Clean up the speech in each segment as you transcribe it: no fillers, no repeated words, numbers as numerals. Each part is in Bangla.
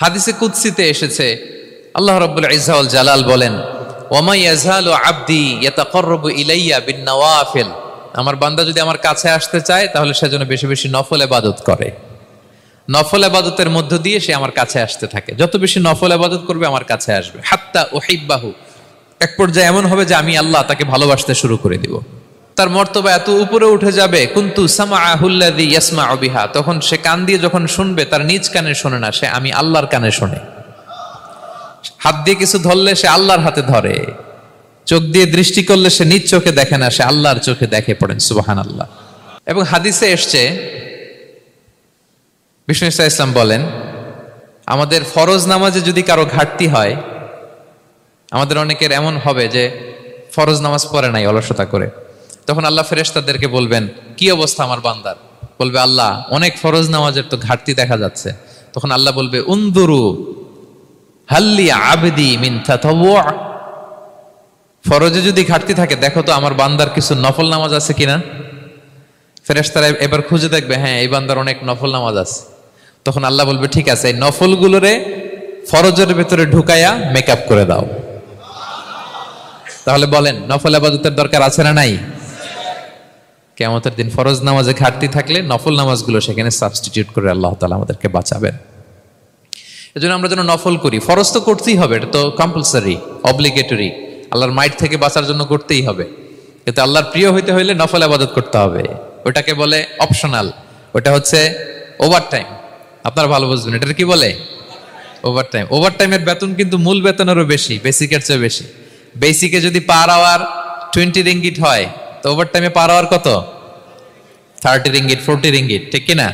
হাদিসে কুদসিতে এসেছে, আল্লাহ রাব্বুল ইজ্জা ওয়াল জালাল বলেন, ওয়ামা ইয়াজালু আবদি ইয়াতাকাররাবু ইলাইয়া বিন-নওয়াফিল, আমার বান্দা যদি আমার কাছে আসতে চায় তাহলে সে যেন বেশি বেশি নফল ইবাদত করে। নফল ইবাদতের মধ্য দিয়ে সে আমার কাছে আসতে থাকে, যত বেশি নফল ইবাদত করবে আমার কাছে আসবে। হাত্তা উহিব্বাহু, এক পর্যায়ে এমন হবে যে আমি আল্লাহ তাকে ভালোবাসতে শুরু করে দিব, তার মর্তবা এত উপরে উঠে যাবে, কুনতু সামাআহুল্লাযী ইয়াসমাউ বিহা, তখন সে কান দিয়ে যখন শুনবে তার নিজ কানে শোনে না, সে আমি আল্লাহর কানে শোনে। হাত দিয়ে কিছু ধরলে সে আল্লাহর হাতে ধরে, চোখ দিয়ে দৃষ্টি করলে সে নিজ চোখে দেখে না, সে আল্লাহর চোখে দেখে। পড়েন সুবহানাল্লাহ। এবং হাদিসে এসছে, বিষ্ণু ইসা ইসলাম বলেন, আমাদের ফরজ নামাজে যদি কারো ঘাটতি হয়, আমাদের অনেকের এমন হবে যে ফরজ নামাজ পড়ে নাই অলসতা করে, তখন আল্লাহ ফেরেশতাদেরকে বলবেন, কি অবস্থা আমার বান্দার? বলবে, আল্লাহ অনেক ফরজ নামাজের তো ঘাটতি দেখা যাচ্ছে। তখন আল্লাহ বলবে, উনদুরু হাল্লি আবদি মিন তাতাওয়ু, ফরজে যদি ঘাটতি থাকে দেখো তো আমার বান্দার কিছু নফল নামাজ আছে কিনা। ফেরেশতারা এবার খুঁজে দেখবে, হ্যাঁ এই বান্দার অনেক নফল নামাজ আছে। তখন আল্লাহ বলবে, ঠিক আছে, এই নফলগুলোরে ফরজের ভেতরে ঢুকায়া মেকআপ করে দাও। তাহলে বলেন নফল ইবাদতের দরকার আছে না নাই? কিয়ামতের দিন ফরজ নামাজে ঘাটতি থাকলে নফল নামাজগুলো সেখানে সাবস্টিটিউট করে আল্লাহ তাআলা আমাদেরকে বাঁচাবেন। এজন্য আমরা যেন নফল করি। ফরজ তো করতেই হবে, এটা তো কম্পালসারি, অব্লিগেটরি, আল্লাহর মাইট থেকে বাঁচার জন্য করতেই হবে। কিন্তু আল্লাহর প্রিয় হইতে হইলে নফল ইবাদত করতে হবে। ওটাকে বলে অপশনাল, ওটা হচ্ছে ওভারটাইম। আপনারা ভালো বুঝবেন, এটা কি বলে? ওভারটাইম। ওভারটাইমের বেতন কিন্তু মূল বেতনেরও বেশি, বেসিকের চেয়ে বেশি। বেসিকে যদি পার আওয়ার 20 রিঙ্গিট হয়, তো ওভারটাইমে পার আওয়ার কত? 30 রিঙ্গিট, 40 রিঙ্গিট, ঠিক কিনা?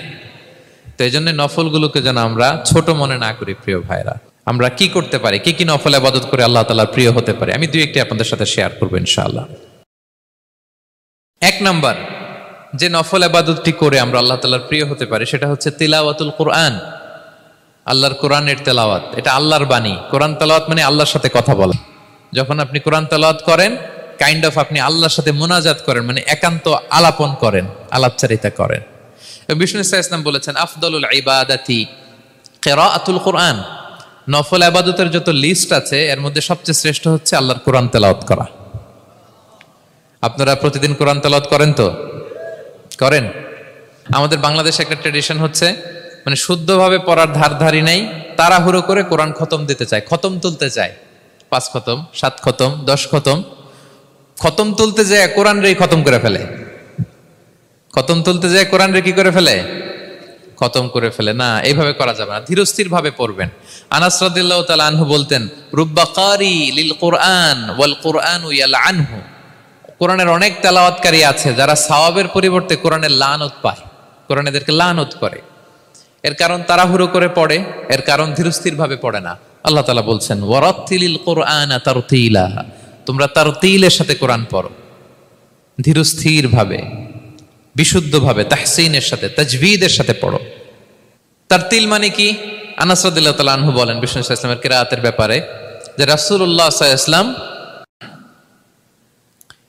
তো এই জন্য নফলগুলোকে যেন আমরা ছোট মনে না করি। প্রিয় ভাইরা, আমরা কি করতে পারি, কি কি নফল ইবাদত করে আল্লাহ তাআলার প্রিয় হতে পারে, আমি দুই একটি আপনাদের সাথে শেয়ার করবো ইনশাআল্লাহ। এক নাম্বার যে নফল ইবাদতটি করে আমরা আল্লাহ তাআলার প্রিয় হতে পারি, সেটা হচ্ছে তিলাওয়াতুল কোরআন। আল্লাহর কোরআনের তেলাওয়াত, এটা আল্লাহর বাণী। কোরআন তেলাওয়াত মানে আল্লাহর সাথে কথা বলা। যখন আপনি কোরআন তেলাওয়াত করেন, কাইন্ড অফ আপনি আল্লাহর সাথে মুনাজাত করেন, মানে একান্ত আলাপন করেন, আলাপচারিতা করেন। বিষ্ণু ইসলাম বলেছেন, আফদলুল ইবাদাতি কিরাআতুল কোরআন। নফল ইবাদতের যত লিস্ট আছে এর মধ্যে সবচেয়ে শ্রেষ্ঠ হচ্ছে আল্লাহর কোরআন তেলাওয়াত করা। আপনারা প্রতিদিন কোরআন তেলাওয়াত করেন তো? করেন? আমাদের বাংলাদেশে একটা ট্র্যাডিশন হচ্ছে, মানে শুদ্ধভাবে পড়ার ধারধারি নাই, তাড়াহুড়ো করে কোরআন খতম দিতে চায়, খতম তুলতে চায়। 5 খতম, 7 খতম, 10 খতম। খতম তুলতে যায় কোরআন রে খতম করে ফেলে। খতম তুলতে যায় কোরআন রে কি করে ফেলে? খতম করে ফেলে। না, এইভাবে করা যাবে না, ধীরস্থির ভাবে পড়বেন। আনাস রাদিয়াল্লাহু তাআলা আনহু বলতেন, রুব্বা কারি লিল কোরআন ওয়াল কোরআনু ইয়ালআনহু। কোরআনের অনেক তেলাওয়াতকারী আছে যারা সওয়াবের পরিবর্তে কোরআনের লানত পায়, কোরআন এদেরকে লানত করে। এর কারণ তাড়াহুড়ো করে পড়ে, এর কারণ ধীরস্থির ভাবে পড়ে না। আল্লাহ তাআলা বলছেন, ওয়ারাত্তিলিল কোরআনা তারতিলা, তোমরা তারতিলের সাথে কোরআন পড়ো, ধীরস্থির ভাবে, বিশুদ্ধ ভাবে, তাহসিনের সাথে, তাজবিদের সাথে পড়ো। তারতিল মানে কি? আনাস রাদিয়াল্লাহু তাআলা আনহু বলেন বিষ্ণু সাল্লাল্লাহু আলাইহি ওয়াসাল্লামের কিরাআতের ব্যাপারে, যে রাসূলুল্লাহ সাল্লাল্লাহু আলাইহি ওয়াসাল্লাম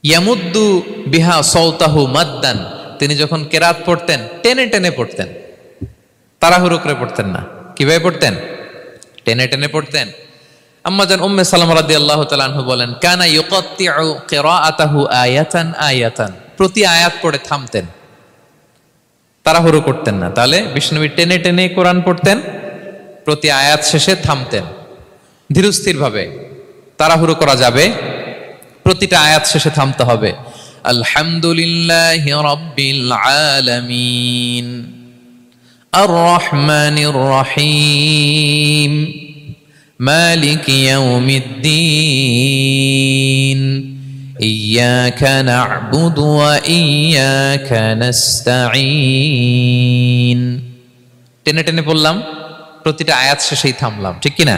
ইয়ামুদ্দু বিহা সাওতাহু মাদ্দান, তিনি যখন কিরাআত পড়তেন টেনে টেনে পড়তেন, তাড়াহুড়ো করে পড়তেন না। কিভাবে পড়তেন? টেনে টেনে পড়তেন। আম্মা জান উম্মে সালামা রাদিয়াল্লাহু তাআলা আনহা বলেন, কানা ইউকাত্তিউ কিরাআতাহু আয়াতান আয়াতান, প্রতি আয়াত পড়ে থামতেন, তাড়াহুড়ো করতেন না। তাহলে বিষ্ণুনবী টেনে টেনে কোরআন পড়তেন, প্রতি আয়াত শেষে থামতেন, ধীরস্থির ভাবে। তাড়াহুড়ো করা যাবে, প্রতিটা আয়াত শেষে থামতে হবে। আলহামদুলিল্লাহি রাব্বিল আলামিন আর রহমানির রহিম মালিকি ইয়াউমিদ্দিন ইয়্যাকা না'বুদু ওয়া ইয়্যাকা নাস্তাঈন। টেনে টেনে বললাম, প্রতিটা আয়াত শেষেই থামলাম, ঠিক কিনা?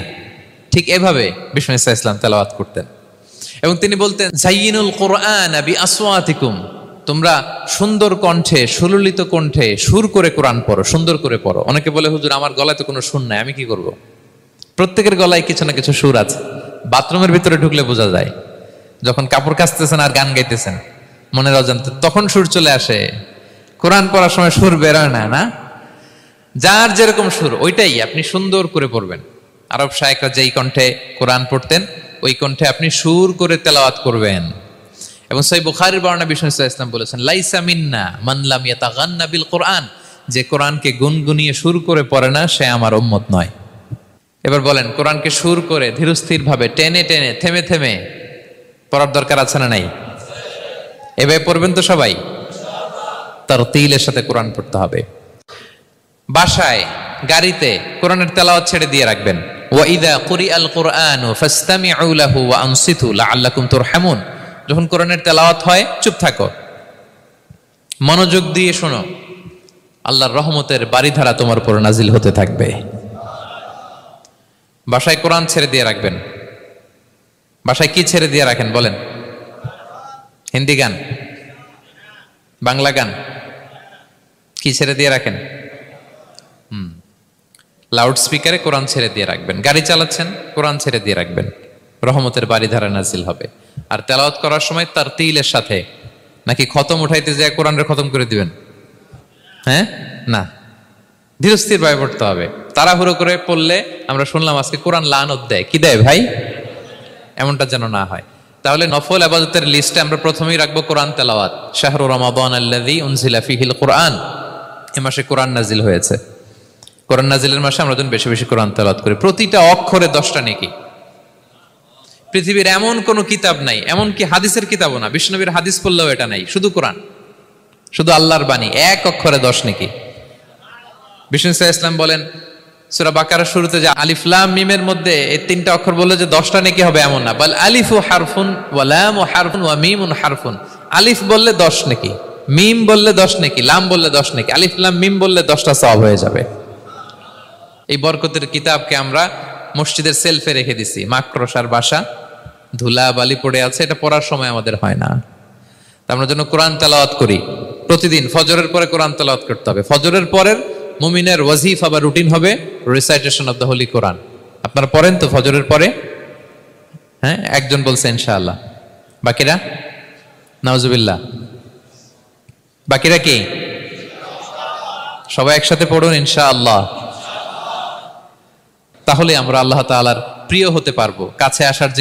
ঠিক এভাবে বিষ্ণু ইসলাম তেলাওয়াত করতেন। এবং তিনি বলতেন, জাইয়িনুল কোরআন বিআসওয়াতিকুম, তোমরা সুন্দর কণ্ঠে, সুললিত কণ্ঠে সুর করে কোরআন পড়ো, সুন্দর করে পড়ো। অনেকে বলে, হুজুর আমার গলায় তো কোনো সুর নাই, আমি কি করব? প্রত্যেকের গলায় কিছু না কিছু সুর আছে। বাথরুমের ভিতরে ঢুকলে বোঝা যায়, যখন কাপড় কাচতেছেন আর গান গাইতেছেন মনের অজান্তে, তখন সুর চলে আসে। কোরআন পড়ার সময় সুর বেরোয় না, না? যার যেরকম সুর ওইটাই আপনি সুন্দর করে পড়বেন। আরব শায়েখরা যেই কণ্ঠে কোরআন পড়তেন ওই কণ্ঠে আপনি সুর করে তেলাওয়াত করবেন। এবং সহিহ বুখারীর বর্ণনা বিষ্ণু সাল্লাল্লাহু আলাইহি ওয়াসাল্লাম বলেছেন, লাইসা মিন্না মান লাম ইয়াতাগান্না বিল কোরআন, যে কোরআনকে গুনগুনিয়ে সুর করে পড়ে না সে আমার উম্মত নয়। এবার বলেন, কোরআনকে সুর করে ধীরস্থির ভাবে টেনে টেনে থেমে থেমে পড়ার দরকার আছে না নাই? এভাবে পড়বেন তো সবাই? তারতিলের সাথে কোরআন পড়তে হবে। বাসায়, গাড়িতে কোরআনের তেলাওয়াত ছেড়ে দিয়ে রাখবেন। ওয়া ইযা কুরিআল কুরআনু ফাসতামিউ লাহু ওয়া আনসিতু লাআল্লাকুম তুরহামুন। যখন কোরআনের তেলাওয়াত হয় চুপ থাকো, মনোযোগ দিয়ে শোনো, আল্লাহর রহমতের বারিধারা তোমার উপর নাজিল হতে থাকবে। বাসায় কোরআন ছেড়ে দিয়ে রাখবেন। বাসায় কি ছেড়ে দিয়ে রাখেন বলেন? হিন্দি গান, বাংলা গান, কি ছেড়ে দিয়ে রাখেন? লাউড স্পিকারে কোরআন ছেড়ে দিয়ে রাখবেন। গাড়ি চালাচ্ছেন, কোরআন ছেড়ে দিয়ে রাখবেন, রহমতের বারিধারা নাজিল হবে। আর তেলাওয়াত করার সময় তারতিলের সাথে, নাকি খতম উঠাইতে যায় কোরআনের খতম করে দিবেন? হ্যাঁ, না, ধীরস্থির ভাবে পড়তে হবে। তাড়াহুড়ো করে পড়লে আমরা শুনলাম আজকে কোরআন লানত দেয়। কি দেয় ভাই? এমনটা যেন না হয়। তাহলে নফল ইবাদতের লিস্টে আমরা প্রথমেই রাখবো কোরআন তেলাওয়াত। শাহরু রমাদান আল্লাযী উনজিলা ফীহিল কুরআন, এই মাসে কোরআন নাজিল হয়েছে। কোরআন নাজিলের মাসে আমরা যেন বেশি বেশি কোরআন তেলাওয়াত করি। প্রতিটা অক্ষরে 10টা নেকি। পৃথিবীর এমন কোন কিতাব নাই, এমন কি হাদিসের কিতাবও না, বিষ্ণুনবীর হাদিস পড়লেও এটা নাই, শুধু কোরআন, শুধু আল্লাহর বাণী, এক অক্ষরে 10 নেকি। বিষ্ণু সাল্লাল্লাহু আলাইহি ওয়াসাল্লাম বলেন সূরা বাকারার শুরুতে যে আলিফ লাম মিমের মধ্যে এই 3টা অক্ষর বললে যে 10টা নেকি হবে এমন না, বল আলিফু হারফুন ওয়া লামু হারফুন ওয়া মিমুন হারফুন। আলিফ বললে 10 নেকি, মিম বললে 10 নেকি, লাম বললে 10 নেকি, আলিফ লাম মিম বললে 10টা সওয়াব হয়ে যাবে। এই বরকতের কিতাবকে আমরা মসজিদের সেলফে রেখে দিছি। মাকড়সার বাসা, ধুলা বালি পড়ে আছে, এটা পড়ার সময় আমাদের হয় না। আমরা যেন কোরআন তেলাওয়াত করি প্রতিদিন। ফজরের পরে কোরআন তেলাওয়াত করতে হবে। ফজরের পরের মুমিনের ওয়াজিফা বা রুটিন হবে রিসাইটেশন অফ দ্য হোলি কোরআন। আপনারা পড়েন তো ফজরের পরে? হ্যাঁ, একজন বলছে ইনশাআল্লাহ, বাকিরা নাউজুবিল্লাহ। বাকিরা কি? সবাই একসাথে পড়ুন ইনশাআল্লাহ। তাহলে আমরা আল্লাহ তাআলার প্রিয় হতে পারবো, কাছে আসার